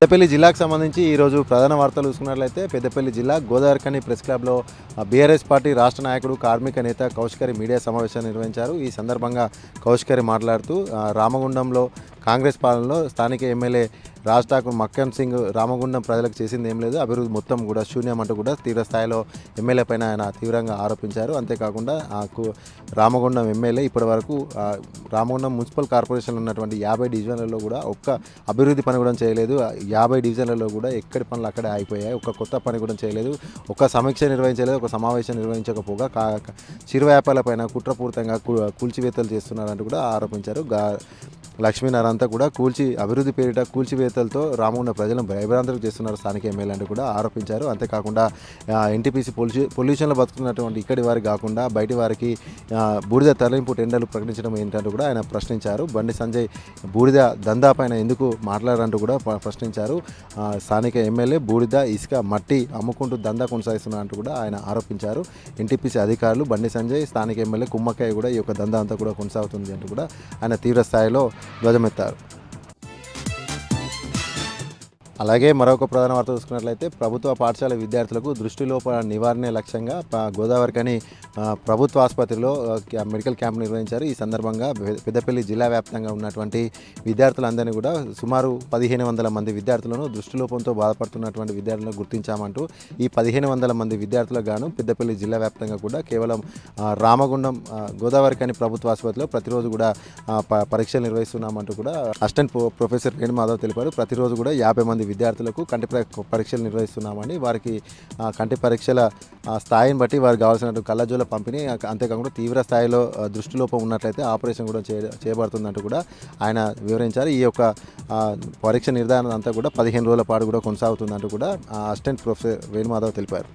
పెద్దపల్లి జిల్లాకు సంబంధించి ఈరోజు ప్రధాన వార్తలు చూసుకున్నట్లయితే పెద్దపల్లి జిల్లా గోదావరిఖని ప్రెస్ క్లబ్లో బీఆర్ఎస్ పార్టీ రాష్ట్ర నాయకుడు కార్మిక నేత కౌశిక్ మీడియా సమావేశాన్ని నిర్వహించారు. ఈ సందర్భంగా కౌశిక్ మాట్లాడుతూ రామగుండంలో కాంగ్రెస్ పాలనలో స్థానిక ఎమ్మెల్యే రాజ్ ఠాకూర్ మక్కన్ సింగ్ రామగుండం ప్రజలకు చేసింది ఏం లేదు, అభివృద్ధి మొత్తం కూడా శూన్యం అంటూ కూడా తీవ్ర స్థాయిలో ఎమ్మెల్యే పైన ఆయన తీవ్రంగా ఆరోపించారు. అంతేకాకుండా రామగుండం ఎమ్మెల్యే ఇప్పటి వరకు రామగుండం మున్సిపల్ కార్పొరేషన్లో ఉన్నటువంటి 50 డివిజన్లలో కూడా ఒక్క అభివృద్ధి పని కూడా చేయలేదు. 50 డివిజన్లలో కూడా ఎక్కడి పనులు అక్కడే ఆగిపోయాయి. ఒక కొత్త పని కూడా చేయలేదు. ఒక సమీక్ష నిర్వహించలేదు, ఒక సమావేశం నిర్వహించకపోగా చిరు వ్యాపారాలపైన కుట్రపూరితంగా కూల్చివేతలు చేస్తున్నారంటూ కూడా ఆరోపించారు. లక్ష్మీనారాయణ అంతా కూడా అభివృద్ధి పేరిట కూల్చివేతలతో రామగుండ ప్రజలను భయభ్రాంతులకు చేస్తున్నారు స్థానిక ఎమ్మెల్యే అంటూ కూడా ఆరోపించారు. అంతేకాకుండా ఎన్టీపీసీ పొల్యూషన్లో బతుకుతున్నటువంటి ఇక్కడి వారికి కాకుండా బయటి వారికి బూడిద తరలింపు టెండర్లు ప్రకటించడం ఏంటంటూ కూడా ఆయన ప్రశ్నించారు. బండి సంజయ్ బూడిద దందా పైన ఎందుకు మాట్లాడారంటూ కూడా ప్రశ్నించారు. స్థానిక ఎమ్మెల్యే బూడిద ఇసుక మట్టి అమ్ముకుంటూ దందా కొనసాగిస్తున్నారంటూ కూడా ఆయన ఆరోపించారు. ఎన్టీపీసీ అధికారులు బండి సంజయ్ స్థానిక ఎమ్మెల్యే కుమ్మక్కయ్య కూడా ఈ యొక్క దందా అంతా కూడా కొనసాగుతుంది అంటూ కూడా ఆయన తీవ్ర స్థాయిలో ధ్వజమెత్తారు. అలాగే మరొక ప్రధాన వార్త చూసుకున్నట్లయితే ప్రభుత్వ పాఠశాల విద్యార్థులకు దృష్టిలోప నివారణే లక్ష్యంగా గోదావరిఖని ప్రభుత్వ ఆసుపత్రిలో మెడికల్ క్యాంప్ నిర్వహించారు. ఈ సందర్భంగా పెద్దపల్లి జిల్లా వ్యాప్తంగా ఉన్నటువంటి విద్యార్థులందరినీ కూడా సుమారు 1500 మంది విద్యార్థులను దృష్టిలోపంతో బాధపడుతున్నటువంటి విద్యార్థులను గుర్తించామంటూ ఈ 1500 మంది విద్యార్థులకు గాను పెద్దపల్లి జిల్లా వ్యాప్తంగా కూడా కేవలం రామగుండం గోదావరిఖని ప్రభుత్వ ఆసుపత్రిలో ప్రతిరోజు కూడా పరీక్షలు నిర్వహిస్తున్నామంటూ కూడా అసిస్టెంట్ ప్రొఫెసర్ వేణుమాధవ్ తెలిపారు. ప్రతిరోజు కూడా 50 మంది విద్యార్థులకు కంటి పరీక్షలు నిర్వహిస్తున్నామని, వారికి కంటి పరీక్షల స్థాయిని బట్టి వారికి కావాల్సిన కళ్ళజోల పంపిణీ, అంతేకాకుండా తీవ్ర స్థాయిలో దృష్టిలోపం ఉన్నట్లయితే ఆపరేషన్ కూడా చేయబడుతుందంటూ కూడా ఆయన వివరించారు. ఈ యొక్క పరీక్ష నిర్ధారణ అంతా కూడా 15 రోజుల పాటు కూడా కొనసాగుతుందంటూ కూడా అసిస్టెంట్ ప్రొఫెసర్ వేణుమాధవ్ తెలిపారు.